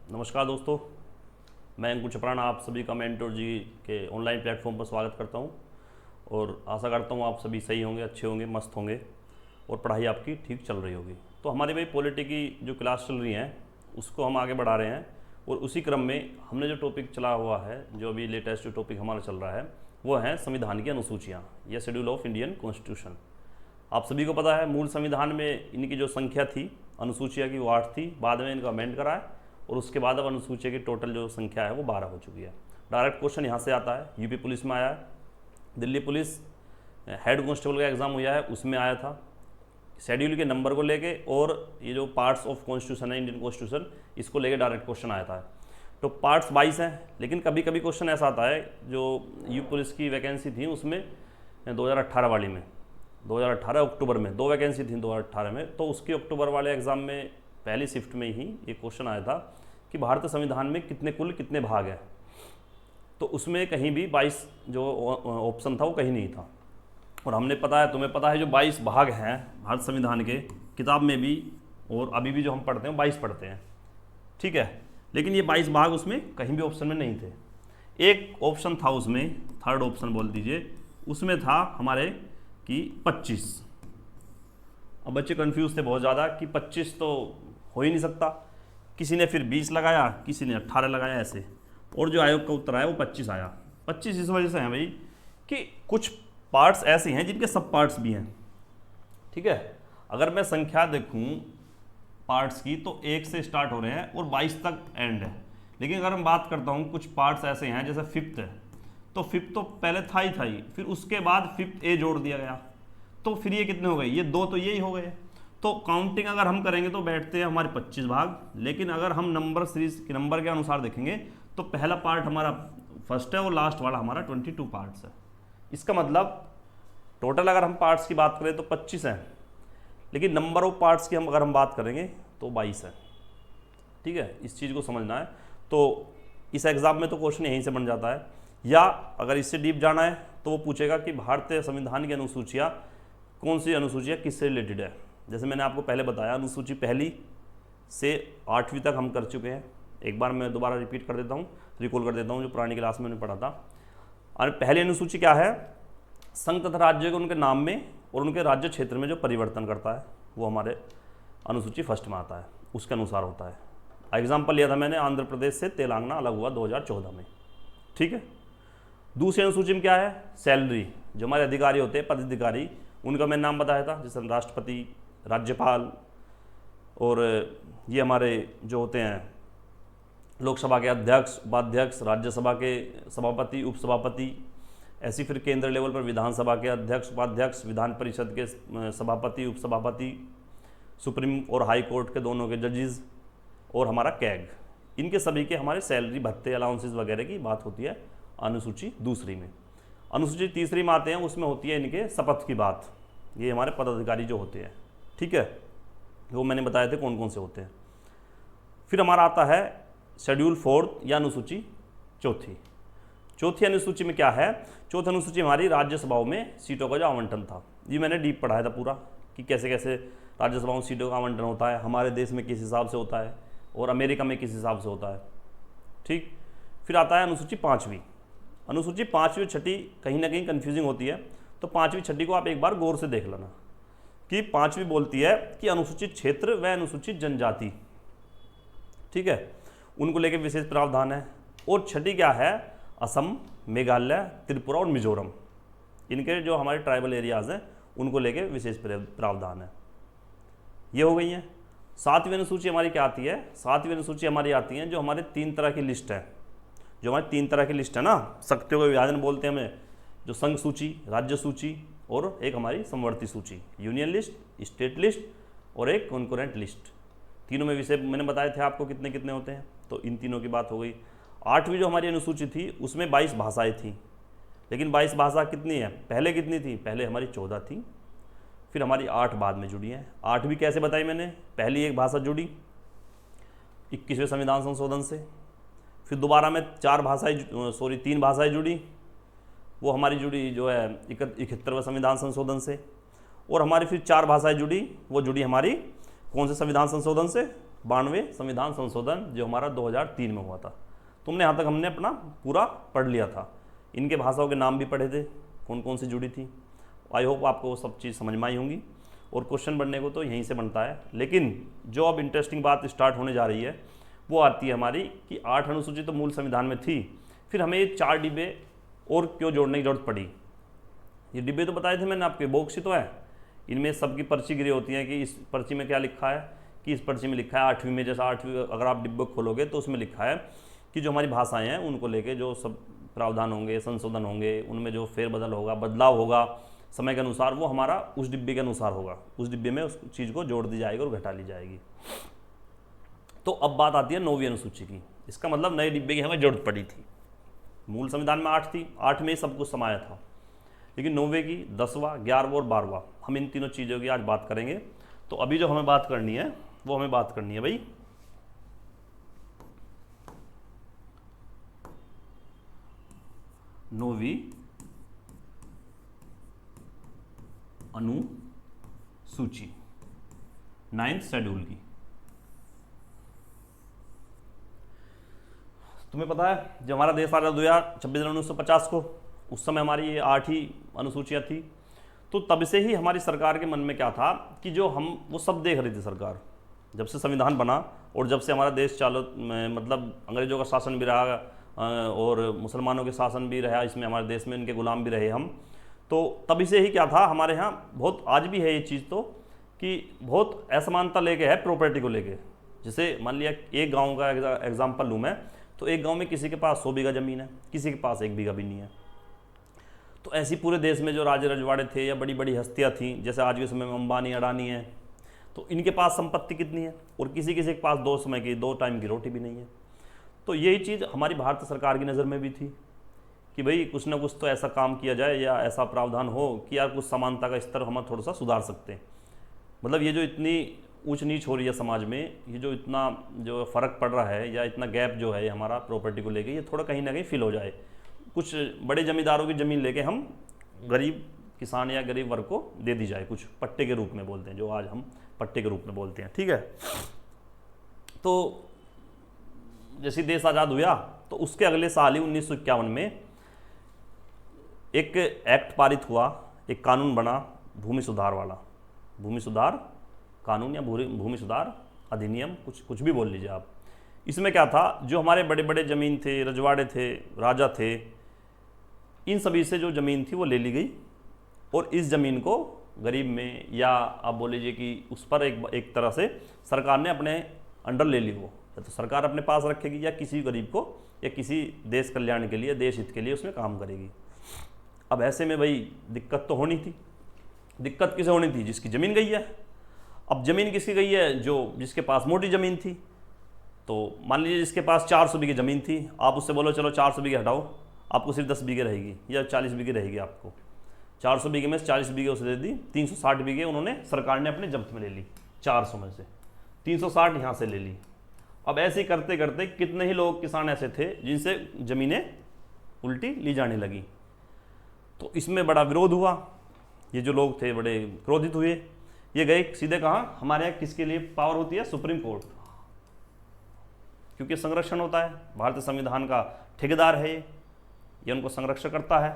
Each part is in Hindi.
नमस्कार दोस्तों, मैं अंकुर चपराना आप सभी का मेंटोर जी के ऑनलाइन प्लेटफॉर्म पर स्वागत करता हूं और आशा करता हूं आप सभी सही होंगे, अच्छे होंगे, मस्त होंगे और पढ़ाई आपकी ठीक चल रही होगी। तो हमारी भाई पॉलिटी की जो क्लास चल रही हैं उसको हम आगे बढ़ा रहे हैं और उसी क्रम में हमने जो टॉपिक चला हुआ है, जो अभी लेटेस्ट जो टॉपिक हमारा चल रहा है वो है संविधान की अनुसूचियाँ या शेड्यूल ऑफ इंडियन कॉन्स्टिट्यूशन। आप सभी को पता है मूल संविधान में इनकी जो संख्या थी अनुसूचिया की वो 8 थी, बाद में इनका अमेंड करा है और उसके बाद अब अनुसूची की टोटल जो संख्या है वो 12 हो चुकी है। डायरेक्ट क्वेश्चन यहाँ से आता है, यूपी पुलिस में आया है, दिल्ली पुलिस हेड कांस्टेबल का एग्ज़ाम हुआ है उसमें आया था, शेड्यूल के नंबर को लेके और ये जो पार्ट्स ऑफ कॉन्स्टिट्यूशन है इंडियन कॉन्स्टिट्यूशन इसको लेके डायरेक्ट क्वेश्चन आया था। तो पार्ट्स 22 हैं, लेकिन कभी कभी क्वेश्चन ऐसा आता है जो यूपी पुलिस की वैकेंसी थी उसमें 2018 वाली में 2018 अक्टूबर में 2 वैकेंसी थी 2018 में, तो उसके अक्टूबर वाले एग्ज़ाम में पहली शिफ्ट में ही ये क्वेश्चन आया था कि भारतीय संविधान में कितने भाग हैं। तो उसमें कहीं भी 22 जो ऑप्शन था वो कहीं नहीं था और हमने पता है, तुम्हें पता है, जो 22 भाग हैं भारत संविधान के किताब में भी और अभी भी जो हम पढ़ते हैं 22 पढ़ते हैं, ठीक है। लेकिन ये 22 भाग उसमें कहीं भी ऑप्शन में नहीं थे। एक ऑप्शन था उसमें, थर्ड ऑप्शन बोल दीजिए, उसमें था हमारे कि 25। अब बच्चे कंफ्यूज थे बहुत ज़्यादा कि 25 तो हो ही नहीं सकता, किसी ने फिर 20 लगाया, किसी ने 18 लगाया ऐसे, और जो आयोग का उत्तर आया वो 25 आया। 25 इस वजह से है भाई कि कुछ पार्ट्स ऐसे हैं जिनके सब पार्ट्स भी हैं, ठीक है। अगर मैं संख्या देखूं पार्ट्स की तो 1 से स्टार्ट हो रहे हैं और 22 तक एंड है। लेकिन अगर मैं बात करता हूं कुछ पार्ट्स ऐसे हैं जैसे फिफ्थ है, तो फिफ्थ तो पहले था ही, फिर उसके बाद फिफ्थ ए जोड़ दिया गया, तो फिर ये कितने हो गए, ये 2 तो यही हो गए। तो काउंटिंग अगर हम करेंगे तो बैठते हैं हमारे 25 भाग, लेकिन अगर हम नंबर सीरीज के नंबर के अनुसार देखेंगे तो पहला पार्ट हमारा फर्स्ट है और लास्ट वाला हमारा 22 पार्ट्स है। इसका मतलब टोटल अगर हम पार्ट्स की बात करें तो 25 हैं, लेकिन नंबर ऑफ पार्ट्स की अगर हम बात करेंगे तो 22 है, ठीक है। इस चीज़ को समझना है। तो इस एग्ज़ाम में तो क्वेश्चन यहीं से बन जाता है, या अगर इससे डीप जाना है तो वो पूछेगा कि भारतीय संविधान की अनुसूचियाँ कौन सी अनुसूचियाँ किससे रिलेटेड है। जैसे मैंने आपको पहले बताया अनुसूची 1 से 8वीं तक हम कर चुके हैं। एक बार मैं दोबारा रिपीट कर देता हूँ, रिकॉल कर देता हूँ जो पुरानी क्लास में मैंने पढ़ा था। और पहली अनुसूची क्या है, संघ तथा राज्य के उनके नाम में और उनके राज्य क्षेत्र में जो परिवर्तन करता है वो हमारे अनुसूची फर्स्ट में आता है, उसके अनुसार होता है। एग्जाम्पल लिया था मैंने, आंध्र प्रदेश से तेलंगाना अलग हुआ 2014 में, ठीक है। दूसरी अनुसूची में क्या है, सैलरी, जो हमारे अधिकारी होते हैं पदाधिकारी उनका मैंने नाम बताया था, जैसे राष्ट्रपति, राज्यपाल और ये हमारे जो होते हैं लोकसभा के अध्यक्ष, उपाध्यक्ष, राज्यसभा के सभापति, उपसभापति, ऐसी फिर केंद्र लेवल पर विधानसभा के अध्यक्ष, उपाध्यक्ष, विधान परिषद के सभापति, उपसभापति, सुप्रीम और हाई कोर्ट के दोनों के जजेस और हमारा कैग, इनके सभी के हमारे सैलरी, भत्ते, अलाउंसेस वगैरह की बात होती है अनुसूची दूसरी में। अनुसूची तीसरी में आते हैं, उसमें होती है इनके शपथ की बात, ये हमारे पदाधिकारी जो होते हैं, ठीक है, वो मैंने बताए थे कौन कौन से होते हैं। फिर हमारा आता है शेड्यूल 4 या अनुसूची चौथी अनुसूची में क्या है, चौथी अनुसूची हमारी राज्यसभाओं में सीटों का जो आवंटन था, ये मैंने डीप पढ़ाया था पूरा कि कैसे कैसे राज्यसभाओं में सीटों का आवंटन होता है, हमारे देश में किस हिसाब से होता है और अमेरिका में किस हिसाब से होता है, ठीक। फिर आता है अनुसूची 5वीं। अनुसूची 5वीं और 6वीं कहीं ना कहीं कन्फ्यूजिंग होती है, तो 5वीं 6वीं को आप एक बार गौर से देख लेना कि 5वीं बोलती है कि अनुसूचित क्षेत्र व अनुसूचित जनजाति, ठीक है, उनको लेकर विशेष प्रावधान है। और 6वीं क्या है, असम, मेघालय, त्रिपुरा और मिजोरम, इनके जो हमारे ट्राइबल एरियाज़ हैं उनको लेकर विशेष प्रावधान है। ये हो गई हैं। 7वीं अनुसूची हमारी क्या आती है, 7वीं अनुसूची हमारी आती है जो हमारे 3 तरह की लिस्ट है, जो हमारी 3 तरह की लिस्ट है ना, शक्तियों का विभाजन बोलते हैं हमें, जो संघ सूची, राज्य सूची और एक हमारी समवर्ती सूची, यूनियन लिस्ट, स्टेट लिस्ट और एक कॉन्करेंट लिस्ट। तीनों में विषय मैंने बताए थे आपको कितने कितने होते हैं, तो इन तीनों की बात हो गई। 8वीं जो हमारी अनुसूची थी उसमें 22 भाषाएं थी, लेकिन 22 भाषा कितनी है, पहले कितनी थी, पहले हमारी 14 थी, फिर हमारी 8 बाद में जुड़ी हैं। 8वीं कैसे बताई मैंने, पहली एक भाषा जुड़ी 21वें संविधान संशोधन से, फिर दोबारा में 3 भाषाएं जुड़ी, वो हमारी जुड़ी जो है 71वें संविधान संशोधन से, और हमारी फिर 4 भाषाएं जुड़ी, वो जुड़ी हमारी कौन से संविधान संशोधन से, 92 संविधान संशोधन जो हमारा 2003 में हुआ था। तुमने यहाँ तक हमने अपना पूरा पढ़ लिया था। इनके भाषाओं के नाम भी पढ़े थे, कौन कौन सी जुड़ी थी। आई होप आपको वो सब चीज़ समझ में आई होंगी। और क्वेश्चन बनने को तो यहीं से बनता है, लेकिन जो अब इंटरेस्टिंग बात स्टार्ट होने जा रही है वो आती है हमारी कि 8 अनुसूची तो मूल संविधान में थी, फिर हमें ये 4 डिब्बे और क्यों जोड़ने की जरूरत पड़ी। ये डिब्बे तो बताए थे मैंने आपके, बॉक्स ही तो है, इनमें सबकी पर्ची गिरी होती है कि इस पर्ची में क्या लिखा है, कि इस पर्ची में लिखा है 8वीं में, जैसा 8वीं अगर आप डिब्बे खोलोगे तो उसमें लिखा है कि जो हमारी भाषाएं हैं उनको लेके जो सब प्रावधान होंगे, संशोधन होंगे, उनमें जो फेरबदल होगा, बदलाव होगा समय के अनुसार, वो हमारा उस डिब्बे के अनुसार होगा। उस डिब्बे में उस चीज़ को जोड़ दी जाएगी और घटा ली जाएगी। तो अब बात आती है 9वीं अनुसूची की। इसका मतलब नए डिब्बे की हमें जरूरत पड़ी थी। मूल संविधान में 8 थी, 8 में ही सब कुछ समाया था, लेकिन 9वीं की 10वां, 11वां और 12वां, हम इन तीनों चीज़ों की आज बात करेंगे। तो अभी जो हमें बात करनी है वो हमें बात करनी है भाई 9वीं अनुसूची, 9th शेड्यूल की। तुम्हें पता है जब हमारा देश आज़ाद हुआ 26 जनवरी 1950 को, उस समय हमारी ये 8 ही अनुसूचियाँ थी। तो तब से ही हमारी सरकार के मन में क्या था कि जो हम वो सब देख रही थी सरकार, जब से संविधान बना और जब से हमारा देश चालू, मतलब अंग्रेजों का शासन भी रहा और मुसलमानों के शासन भी रहा इसमें हमारे देश में, इनके गुलाम भी रहे हम। तो तभी से ही क्या था हमारे यहाँ बहुत, आज भी है ये चीज़ तो, कि बहुत असमानता लेके है प्रॉपर्टी को लेके। जैसे मान लिया एक गाँव का एग्जाम्पल लूँ मैं, तो एक गांव में किसी के पास 100 बीघा ज़मीन है, किसी के पास 1 बीघा भी नहीं है। तो ऐसी पूरे देश में जो राजे रजवाड़े थे या बड़ी बड़ी हस्तियां थीं, जैसे आज के समय में अंबानी अडानी हैं, तो इनके पास संपत्ति कितनी है, और किसी किसी के पास 2 टाइम की रोटी भी नहीं है। तो यही चीज़ हमारी भारत सरकार की नज़र में भी थी कि भाई कुछ ना कुछ तो ऐसा काम किया जाए या ऐसा प्रावधान हो कि यार कुछ समानता का स्तर हम थोड़ा सा सुधार सकते हैं। मतलब ये जो इतनी ऊंच नीच हो रही है समाज में, ये जो इतना जो फ़र्क पड़ रहा है या इतना गैप जो है हमारा प्रॉपर्टी को लेके, ये थोड़ा कहीं ना कहीं फिल हो जाए। कुछ बड़े ज़मींदारों की ज़मीन लेके हम गरीब किसान या गरीब वर्ग को दे दी जाए, कुछ पट्टे के रूप में बोलते हैं, जो आज हम पट्टे के रूप में बोलते हैं, ठीक है। तो जैसे देश आज़ाद हुआ तो उसके अगले साल ही 1951 में एक एक्ट पारित हुआ, एक कानून बना भूमि सुधार वाला, भूमि सुधार कानून या भूमि सुधार अधिनियम, कुछ भी बोल लीजिए आप। इसमें क्या था, जो हमारे बड़े बड़े ज़मीन थे, रजवाड़े थे, राजा थे, इन सभी से जो ज़मीन थी वो ले ली गई, और इस ज़मीन को गरीब में, या आप बोल लीजिए कि उस पर एक तरह से सरकार ने अपने अंडर ले ली। वो या तो सरकार अपने पास रखेगी या किसी गरीब को या किसी देश कल्याण के लिए, देश हित के लिए उसमें काम करेगी। अब ऐसे में भाई दिक्कत तो होनी थी। दिक्कत किसे होनी थी? जिसकी ज़मीन गई है। अब ज़मीन किसकी गई है? जिसके पास मोटी ज़मीन थी। तो मान लीजिए जिसके पास 400 बीघे ज़मीन थी, आप उससे बोलो चलो 400 बीघे हटाओ, आपको सिर्फ 10 बीघे रहेगी या 40 बीघे रहेगी। आपको 400 बीघे में से 40 बीघे उसे दे दी, 360 बीघे उन्होंने, सरकार ने अपने जब्त में ले ली। 400 में से 360 यहाँ से ले ली। अब ऐसे करते करते कितने ही लोग, किसान ऐसे थे जिनसे ज़मीनें उल्टी ली जाने लगी। तो इसमें बड़ा विरोध हुआ। ये जो लोग थे बड़े क्रोधित हुए। ये गए सीधे कहाँ, हमारे यहाँ किसके लिए पावर होती है? सुप्रीम कोर्ट, क्योंकि संरक्षण होता है, भारतीय संविधान का ठेकेदार है ये उनको संरक्षण करता है,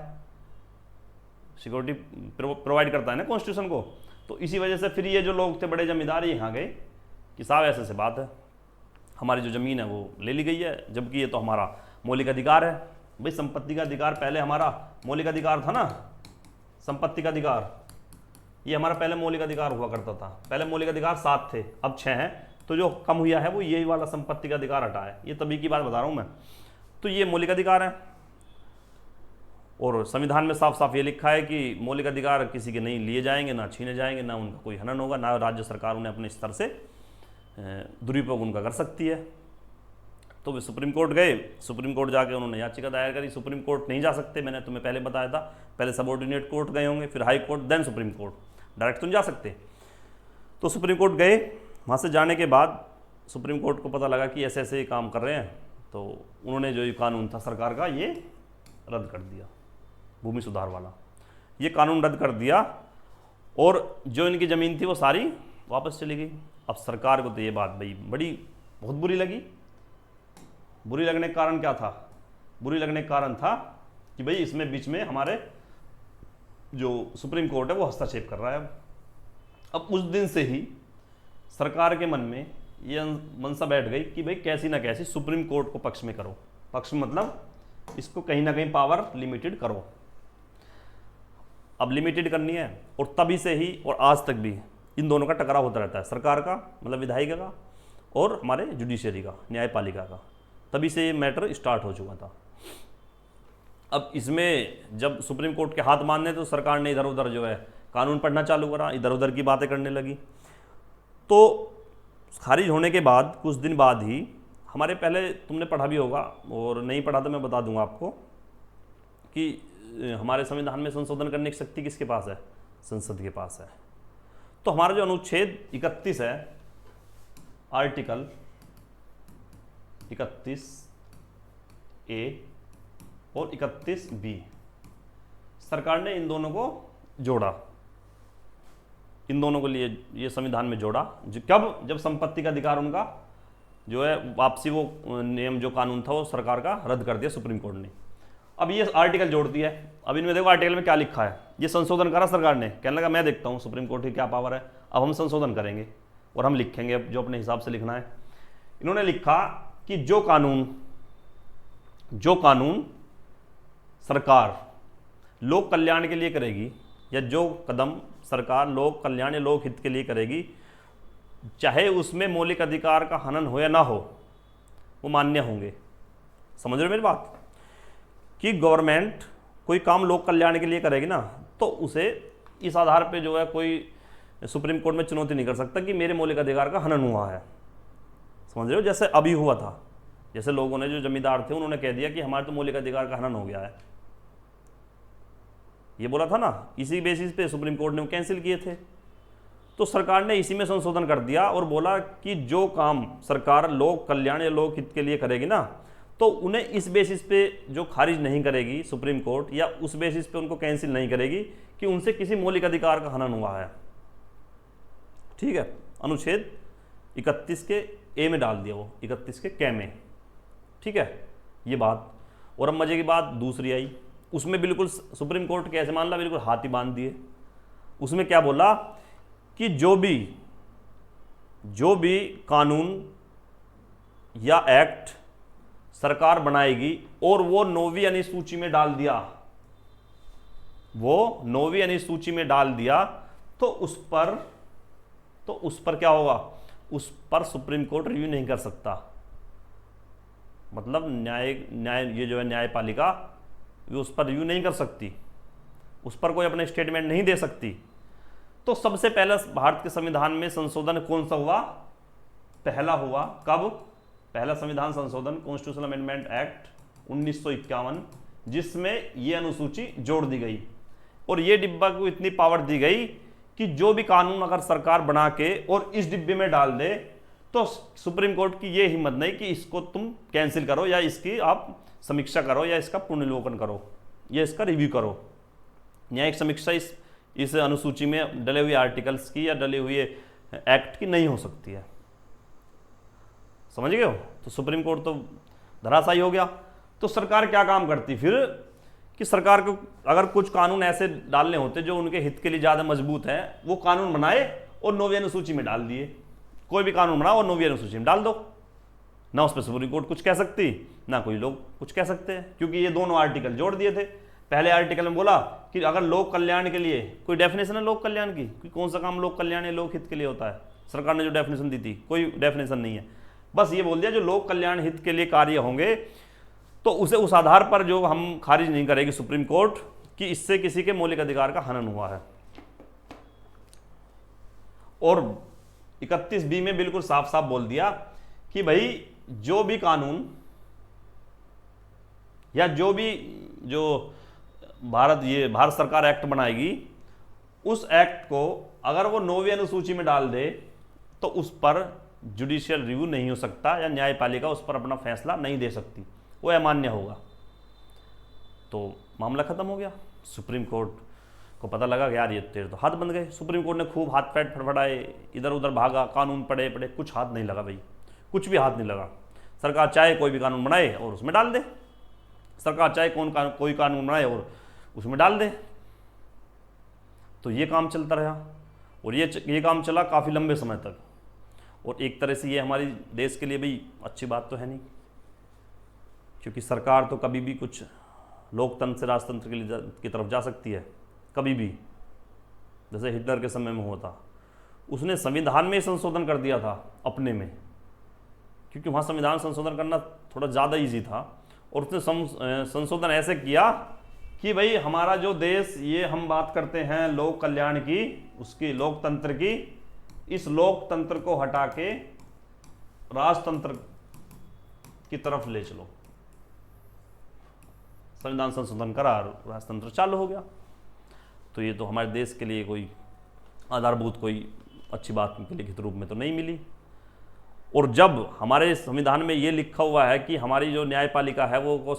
सिक्योरिटी प्रोवाइड करता है ना कॉन्स्टिट्यूशन को। तो इसी वजह से फिर ये जो लोग थे बड़े जमींदार यहाँ गए कि साहब ऐसे से बात है, हमारी जो ज़मीन है वो ले ली गई है, जबकि ये तो हमारा मौलिक अधिकार है। भाई संपत्ति का अधिकार पहले हमारा मौलिक अधिकार था ना, संपत्ति का अधिकार ये हमारा पहले मौलिक अधिकार हुआ करता था। पहले मौलिक अधिकार 7 थे, अब 6 हैं। तो जो कम हुआ है वो यही वाला संपत्ति का अधिकार हटा है। ये तभी की बात बता रहा हूँ मैं। तो ये मौलिक अधिकार है, और संविधान में साफ साफ ये लिखा है कि मौलिक अधिकार किसी के नहीं लिए जाएंगे, ना छीने जाएंगे, ना उनका कोई हनन होगा, ना राज्य सरकार उन्हें अपने स्तर से दुरुपयोग उनका कर सकती है। तो वे सुप्रीम कोर्ट गए, सुप्रीम कोर्ट जाके उन्होंने याचिका दायर करी। सुप्रीम कोर्ट नहीं जा सकते, मैंने तुम्हें पहले बताया था, पहले सबऑर्डिनेट कोर्ट गए होंगे, फिर high court, then supreme court, direct तो नहीं जा सकते। तो सुप्रीम कोर्ट गए, वहाँ से जाने के बाद सुप्रीम कोर्ट को पता लगा कि ऐसे ऐसे काम कर रहे हैं, तो उन्होंने जो ये कानून था सरकार का ये रद्द कर दिया, भूमि सुधार वाला। ये कानून रद्द कर दिया, और जो इनकी ज़मीन थी वो सारी वापस चली गई। अब सरकार को तो ये बात भाई बड़ी बहुत बुरी लगी। बुरी लगने का कारण क्या था? बुरी लगने का कारण था कि भाई इसमें बीच में हमारे जो सुप्रीम कोर्ट है वो हस्तक्षेप कर रहा है। अब उस दिन से ही सरकार के मन में ये मनसा बैठ गई कि भाई कैसी ना कैसी सुप्रीम कोर्ट को पक्ष में करो। पक्ष में मतलब इसको कहीं ना कहीं पावर लिमिटेड करो। अब लिमिटेड करनी है, और तभी से ही और आज तक भी इन दोनों का टकराव होता रहता है, सरकार का मतलब विधायिका का और हमारे जुडिशरी का, न्यायपालिका का। तभी से ये मैटर स्टार्ट हो चुका था। अब इसमें जब सुप्रीम कोर्ट के हाथ मानने तो सरकार ने इधर उधर जो है कानून पढ़ना चालू करा, इधर उधर की बातें करने लगी। तो खारिज होने के बाद कुछ दिन बाद ही हमारे, पहले तुमने पढ़ा भी होगा और नहीं पढ़ा तो मैं बता दूंगा आपको कि हमारे संविधान में संशोधन करने की शक्ति किसके पास है? संसद के पास है। तो हमारा जो अनुच्छेद 31 है, आर्टिकल 31A और 31B, सरकार ने इन दोनों को जोड़ा, इन दोनों के लिए ये संविधान में जोड़ा। कब? जब संपत्ति का अधिकार उनका जो है वापसी, वो नियम जो कानून था वो सरकार का रद्द कर दिया सुप्रीम कोर्ट ने। अब ये आर्टिकल जोड़ दिया है। अब इनमें देखो आर्टिकल में क्या लिखा है। ये संशोधन करा सरकार ने, कहने लगा मैं देखता हूँ सुप्रीम कोर्ट की क्या पावर है, अब हम संशोधन करेंगे और हम लिखेंगे जो अपने हिसाब से लिखना है। इन्होंने लिखा कि जो कानून सरकार लोक कल्याण के लिए करेगी, या जो कदम सरकार लोक कल्याण या लोक हित के लिए करेगी, चाहे उसमें मौलिक अधिकार का हनन हो या ना हो, वो मान्य होंगे। समझ रहे हो मेरी बात? कि गवर्नमेंट कोई काम लोक कल्याण के लिए करेगी ना, तो उसे इस आधार पे जो है कोई सुप्रीम कोर्ट में चुनौती नहीं कर सकता कि मेरे मौलिक अधिकार का हनन हुआ है। समझ रहे हो? जैसे अभी हुआ था, जैसे लोगों ने, जो जमींदार थे, उन्होंने कह दिया कि हमारे तो मौलिक अधिकार का हनन हो गया है, ये बोला था ना, इसी बेसिस पे सुप्रीम कोर्ट ने वो कैंसिल किए थे। तो सरकार ने इसी में संशोधन कर दिया और बोला कि जो काम सरकार लोक कल्याण या लोक हित के लिए करेगी ना, तो उन्हें इस बेसिस पे जो खारिज नहीं करेगी सुप्रीम कोर्ट, या उस बेसिस पे उनको कैंसिल नहीं करेगी कि उनसे किसी मौलिक अधिकार का हनन हुआ है। ठीक है? अनुच्छेद 31 के ए में डाल दिया, वो 31 के कै में। ठीक है, ये बात। और अब मजे की बात दूसरी आई, उसमें बिल्कुल सुप्रीम कोर्ट कैसे मान ला, बिल्कुल हाथ ही बांध दिए। उसमें क्या बोला कि जो भी कानून या एक्ट सरकार बनाएगी और वो 9वीं अनुसूची में डाल दिया, तो उस पर क्या होगा? उस पर सुप्रीम कोर्ट रिव्यू नहीं कर सकता। मतलब न्याय ये जो है न्यायपालिका, वो उस पर रिव्यू नहीं कर सकती, उस पर कोई अपने स्टेटमेंट नहीं दे सकती। तो सबसे पहले भारत के संविधान में संशोधन कौन सा हुआ? पहला हुआ। कब? पहला संविधान संशोधन, कॉन्स्टिट्यूशनल अमेंडमेंट एक्ट 1951, जिसमें ये अनुसूची जोड़ दी गई और ये डिब्बा को इतनी पावर दी गई कि जो भी कानून अगर सरकार बना के और इस डिब्बे में डाल दे, तो सुप्रीम कोर्ट की ये हिम्मत नहीं कि इसको तुम कैंसिल करो, या इसकी आप समीक्षा करो, या इसका पुनर्विलोकन करो, या इसका रिव्यू करो। न्यायिक समीक्षा इस अनुसूची में डले हुए आर्टिकल्स की या डले हुए एक्ट की नहीं हो सकती है। समझ गए हो? तो सुप्रीम कोर्ट तो धराशायी हो गया। तो सरकार क्या काम करती फिर, कि सरकार को अगर कुछ कानून ऐसे डालने होते जो उनके हित के लिए ज़्यादा मजबूत हैं, वो कानून बनाए और 9वीं अनुसूची में डाल दिए। कोई भी कानून बनाओ और 9वीं अनुसूची में डाल दो, ना उस पर सुप्रीम कोर्ट कुछ कह सकती, ना कोई लोग कुछ कह सकते हैं, क्योंकि ये दोनों आर्टिकल जोड़ दिए थे। पहले आर्टिकल में बोला कि अगर लोक कल्याण के लिए, कोई डेफिनेशन है लोक कल्याण की कि कौन सा काम लोक कल्याण या लोक हित के लिए होता है? सरकार ने जो डेफिनेशन दी थी, कोई डेफिनेशन नहीं है। बस ये बोल दिया जो लोक कल्याण हित के लिए कार्य होंगे, तो उसे उस आधार पर जो हम खारिज नहीं करेगी सुप्रीम कोर्ट कि इससे किसी के मौलिक अधिकार का हनन हुआ है। और 31B में बिल्कुल साफ साफ बोल दिया कि भाई जो भी कानून या जो भारत सरकार एक्ट बनाएगी, उस एक्ट को अगर वो 9वीं अनुसूची में डाल दे, तो उस पर जुडिशियल रिव्यू नहीं हो सकता, या न्यायपालिका उस पर अपना फैसला नहीं दे सकती, वो अमान्य होगा। तो मामला खत्म हो गया। सुप्रीम कोर्ट को पता लगा कि यार ये तेरे तो हाथ बंध गए। सुप्रीम कोर्ट ने खूब हाथ पैर फड़फड़ाए, इधर उधर भागा, कानून पढ़े, कुछ हाथ नहीं लगा भाई, कुछ भी हाथ नहीं लगा। सरकार चाहे कोई भी कानून बनाए और उसमें डाल दे, सरकार चाहे कोई कानून बनाए और उसमें डाल दे। तो ये काम चलता रहा और ये काम चला काफ़ी लंबे समय तक। और एक तरह से ये हमारी देश के लिए भी अच्छी बात तो है नहीं, क्योंकि सरकार तो कभी भी कुछ लोकतंत्र से राजतंत्र की तरफ जा सकती है, कभी भी। जैसे हिटलर के समय में हुआ था, उसने संविधान में संशोधन कर दिया था अपने में, क्योंकि वहाँ संविधान संशोधन करना थोड़ा ज़्यादा इजी था। और उसने संशोधन ऐसे किया कि भाई हमारा जो देश, ये हम बात करते हैं लोक कल्याण की, उसकी लोकतंत्र की, इस लोकतंत्र को हटा के राजतंत्र की तरफ ले चलो। संविधान संशोधन करा, राजतंत्र चालू हो गया। तो ये तो हमारे देश के लिए कोई आधारभूत, कोई अच्छी बात के लिखित रूप में तो नहीं मिली। और जब हमारे संविधान में ये लिखा हुआ है कि हमारी जो न्यायपालिका है वो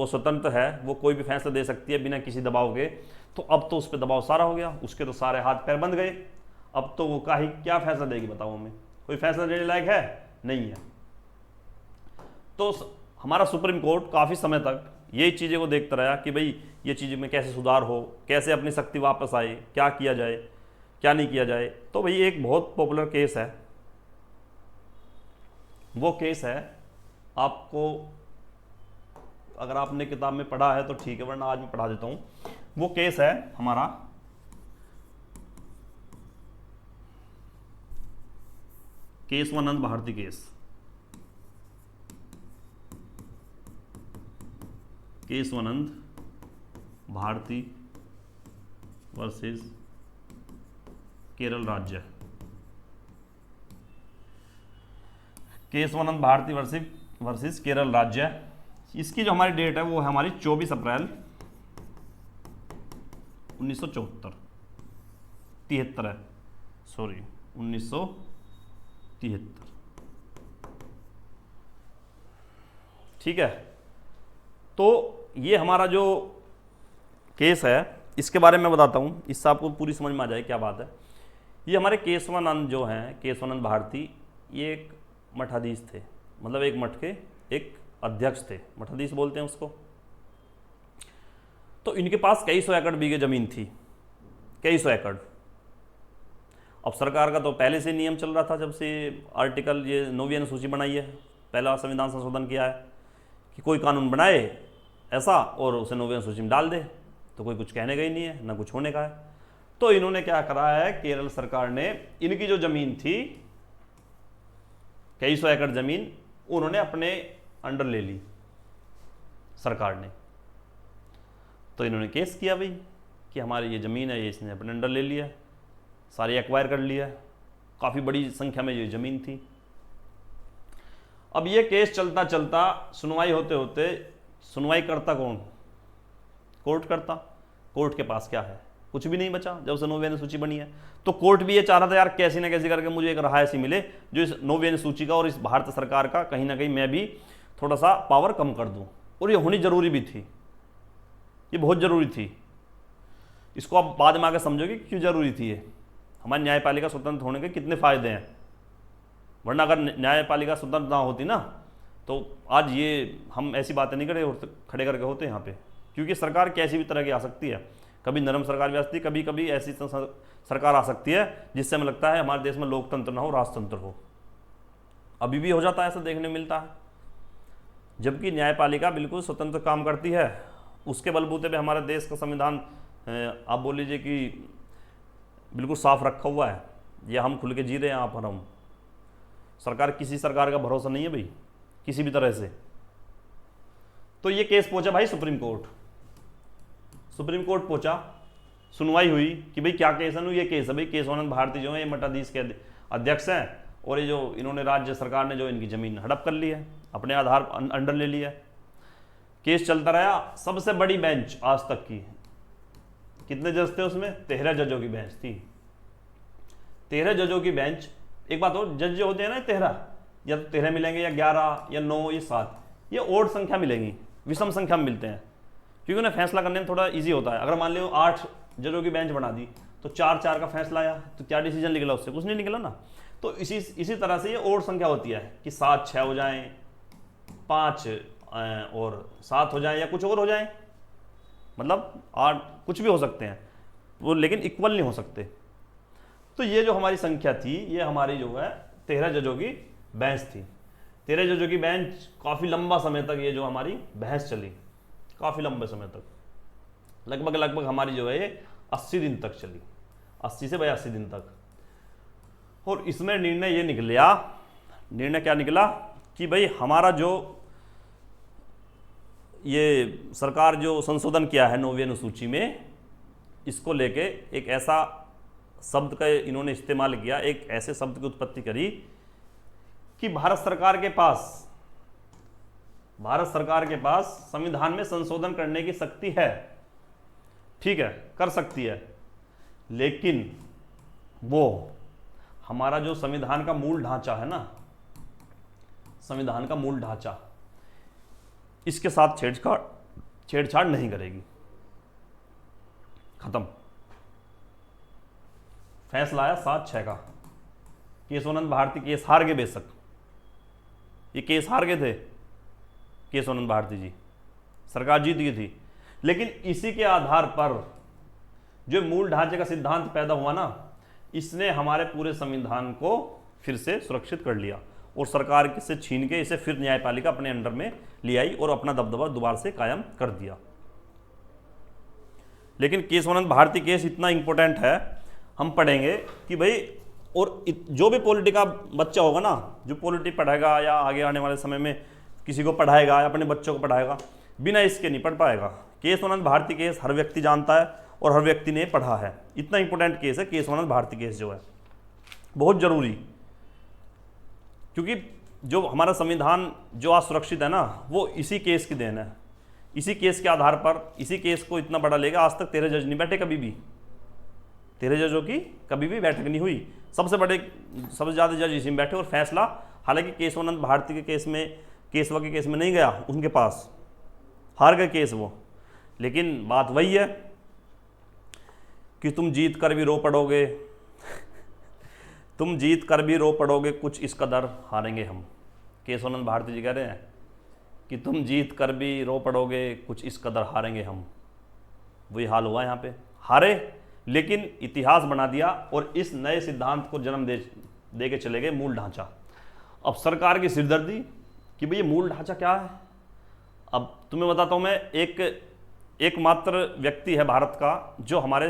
स्वतंत्र है, वो कोई भी फैसला दे सकती है बिना किसी दबाव के, तो अब तो उस पर दबाव सारा हो गया, उसके तो सारे हाथ पैर बंध गए। अब तो वो क्या फैसला देगी बताओ हमें? कोई फैसला देने लायक है? नहीं है। तो हमारा सुप्रीम कोर्ट काफ़ी समय तक यही चीज़ें को देखता रहा कि भाई ये चीज़ में कैसे सुधार हो, कैसे अपनी शक्ति वापस आए, क्या किया जाए, क्या नहीं किया जाए। तो भाई एक बहुत पॉपुलर केस है, वो केस है, आपको अगर आपने किताब में पढ़ा है तो ठीक है, वरना आज मैं पढ़ा देता हूँ। वो केस है हमारा केशवानंद भारती केस। केशवानंद भारती वर्सेस केरल राज्य। केशवानंद भारती वर्सेस केरल राज्य। इसकी जो हमारी डेट है वो है हमारी 24 अप्रैल 1973 है, सॉरी 1973। ठीक है। तो ये हमारा जो केस है, इसके बारे में बताता हूँ, इससे आपको पूरी समझ में आ जाए क्या बात है। ये हमारे केशवानंद जो हैं, केशवानंद भारती, ये एक मठाधीश थे, मतलब एक मठ के एक अध्यक्ष थे, मठाधीश बोलते हैं उसको। तो इनके पास कई सौ एकड़ बीघे जमीन थी, कई सौ एकड़। अब सरकार का तो पहले से नियम चल रहा था, जब से आर्टिकल ये 9वीं अनुसूची बनाई है, पहला संविधान संशोधन किया है कि कोई कानून बनाए ऐसा और उसे 9वीं अनुसूची में डाल दे, तो कोई कुछ कहने का ही नहीं है, ना कुछ होने का है। तो इन्होंने क्या करा है, केरल सरकार ने इनकी जो जमीन थी, कई सौ एकड़ जमीन, उन्होंने अपने अंडर ले ली सरकार ने। तो इन्होंने केस किया भाई कि हमारी ये ज़मीन है, ये इसने अपने अंडर ले लिया, सारी एक्वायर कर लिया, काफ़ी बड़ी संख्या में ये ज़मीन थी। अब ये केस चलता चलता, सुनवाई होते होते, सुनवाई करता कौन? कोर्ट करता। कोर्ट के पास क्या है? कुछ भी नहीं बचा जब से 9वीं अनुसूची बनी है। तो कोर्ट भी ये चाह रहा था यार कैसी ना कैसी करके मुझे एक राह ऐसी मिले जो इस 9वीं अनुसूची का और इस भारत सरकार का कहीं ना कहीं मैं भी थोड़ा सा पावर कम कर दूं। और ये होनी जरूरी भी थी, ये बहुत ज़रूरी थी। इसको आप बाद में आकर समझोगे क्यों ज़रूरी थी ये। हमारी न्यायपालिका स्वतंत्र होने के कितने फ़ायदे हैं, वरना अगर न्यायपालिका स्वतंत्र ना होती ना, तो आज ये हम ऐसी बातें नहीं खड़े करके होते यहाँ पे। क्योंकि सरकार कैसी भी तरह की आ सकती है, कभी नरम सरकार भी आ सकती है, कभी कभी ऐसी सरकार आ सकती है जिससे हमें लगता है हमारे देश में लोकतंत्र ना हो, राजतंत्र हो। अभी भी हो जाता है, ऐसा देखने मिलता है। जबकि न्यायपालिका बिल्कुल स्वतंत्र काम करती है, उसके बलबूते पे हमारे देश का संविधान आप बोल लीजिए कि बिल्कुल साफ रखा हुआ है, या हम खुल के जी रहे हैं यहाँ पर। हम किसी सरकार का भरोसा नहीं है भाई, किसी भी तरह से। तो ये केस पहुंचा भाई सुप्रीम कोर्ट। सुप्रीम कोर्ट पहुंचा, सुनवाई हुई कि भाई क्या केस है। ये केस है भाई, केशवानंद भारती जो है ये मठाधीश के अध्यक्ष हैं, और ये जो इन्होंने राज्य सरकार ने जो इनकी ज़मीन हड़प कर ली है, अपने आधार अंडर ले लिया है। केस चलता रहा। सबसे बड़ी बेंच आज तक की, कितने जज थे उसमें? 13 जजों की बेंच थी। 13 जजों की बेंच। एक बात और, जज जो होते हैं ना 13, या तो 13 मिलेंगे, या 11, या 9, या 7, ये ओड संख्या मिलेंगी, विषम संख्या में मिलते हैं, क्योंकि उन्हें फैसला करने में थोड़ा इजी होता है। अगर मान लो 8 जजों की बेंच बना दी, तो 4-4 का फैसला आया, तो क्या डिसीजन निकला उससे? कुछ नहीं निकला ना। तो इसी तरह से ये और संख्या होती है कि 7-6 हो जाएं, 5 और 7 हो जाए, या कुछ और हो जाए, मतलब 8 कुछ भी हो सकते हैं वो, लेकिन इक्वल नहीं हो सकते। तो ये जो हमारी संख्या थी, ये हमारी जो है 13 जजों की बेंच थी। 13 जजों की बेंच काफ़ी लंबा समय तक ये जो हमारी बहस चली, काफ़ी लंबे समय तक, लगभग हमारी जो है ये 80 दिन तक चली, 80 से 82 दिन तक। और इसमें निर्णय ये निकला, निर्णय क्या निकला कि भाई हमारा जो ये सरकार जो संशोधन किया है 9वीं अनुसूची में, इसको लेके एक ऐसा शब्द का इन्होंने इस्तेमाल किया, एक ऐसे शब्द की उत्पत्ति करी कि भारत सरकार के पास संविधान में संशोधन करने की शक्ति है, ठीक है, कर सकती है, लेकिन वो हमारा जो संविधान का मूल ढांचा है ना, संविधान का मूल ढांचा, इसके साथ छेड़छाड़ नहीं करेगी। खत्म। फैसला आया 7-6 का। केशवानंद भारती केस हार गए, बेशक ये केस हार गए थे केशवानंद भारती जी, सरकार जीत गई थी, लेकिन इसी के आधार पर जो मूल ढांचे का सिद्धांत पैदा हुआ ना, इसने हमारे पूरे संविधान को फिर से सुरक्षित कर लिया और सरकार से छीन के इसे फिर न्यायपालिका अपने अंडर में ले आई और अपना दबदबा दोबारा से कायम कर दिया। लेकिन केशवानंद भारती केस इतना इंपॉर्टेंट है, हम पढ़ेंगे कि भाई, और जो भी पॉलिटी का बच्चा होगा ना, जो पॉलिटी पढ़ेगा या आगे आने वाले समय में किसी को पढ़ाएगा या अपने बच्चों को पढ़ाएगा, बिना इसके नहीं पढ़ पाएगा। केशवानंद भारती केस हर व्यक्ति जानता है और हर व्यक्ति ने पढ़ा है, इतना इंपॉर्टेंट केस है केशवानंद भारती केस, जो है बहुत जरूरी, क्योंकि जो हमारा संविधान जो आज सुरक्षित है ना, वो इसी केस की देन है। इसी केस के आधार पर, इसी केस को इतना बड़ा लेगा। आज तक 13 जज नहीं बैठे कभी भी, 13 जजों की कभी भी बैठक नहीं हुई, सबसे ज़्यादा जज इसी में बैठे, और फैसला हालांकि केशवानंद भारती के केस में, केशवा के केस में नहीं गया उनके पास, हार गए केस वो, लेकिन बात वही है कि तुम जीत कर भी रो पड़ोगे तुम जीत कर भी रो पड़ोगे, कुछ इस कदर हारेंगे हम। केशवानंद भारती जी कह रहे हैं कि तुम जीत कर भी रो पड़ोगे, कुछ इस कदर हारेंगे हम। वही हाल हुआ यहाँ पे, हारे लेकिन इतिहास बना दिया और इस नए सिद्धांत को जन्म दे के चले गए, मूल ढांचा। अब सरकार की सिरदर्दी कि भाई ये मूल ढांचा क्या है। अब तुम्हें बताता हूँ मैं, एकमात्र व्यक्ति है भारत का जो हमारे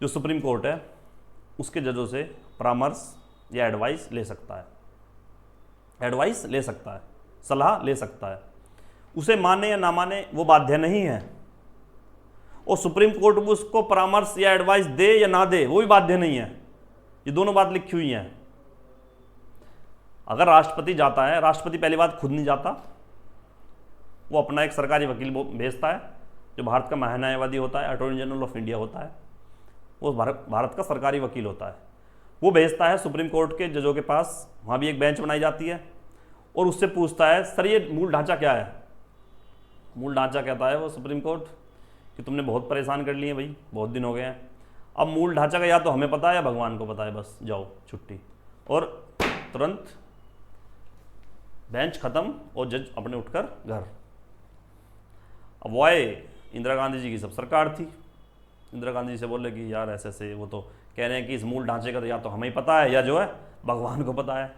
जो सुप्रीम कोर्ट है उसके जजों से परामर्श या एडवाइस ले सकता है, एडवाइस ले सकता है, सलाह ले सकता है। उसे माने या ना माने वो बाध्य नहीं है, और सुप्रीम कोर्ट भी उसको परामर्श या एडवाइस दे या ना दे वो भी बाध्य नहीं है। ये दोनों बात लिखी हुई हैं। अगर राष्ट्रपति जाता है, राष्ट्रपति पहली बात खुद नहीं जाता, वो अपना एक सरकारी वकील भेजता है जो भारत का महान्यायवादी होता है, अटॉर्नी जनरल ऑफ इंडिया होता है, वो भारत का सरकारी वकील होता है। वो भेजता है सुप्रीम कोर्ट के जजों के पास, वहाँ भी एक बेंच बनाई जाती है, और उससे पूछता है सर ये मूल ढांचा क्या है। मूल ढांचा कहता है वो सुप्रीम कोर्ट कि तुमने बहुत परेशान कर लिए भाई, बहुत दिन हो गए हैं। अब मूल ढांचा का या तो हमें पता है या भगवान को पता है, बस जाओ छुट्टी, और तुरंत बेंच खत्म और जज अपने उठकर घर। अब वो आए, इंदिरा गांधी जी की सब सरकार थी, इंदिरा गांधी जी से बोले कि यार ऐसे ऐसे, वो तो कह रहे हैं कि इस मूल ढांचे का तो या तो हमें ही पता है या जो है भगवान को पता है।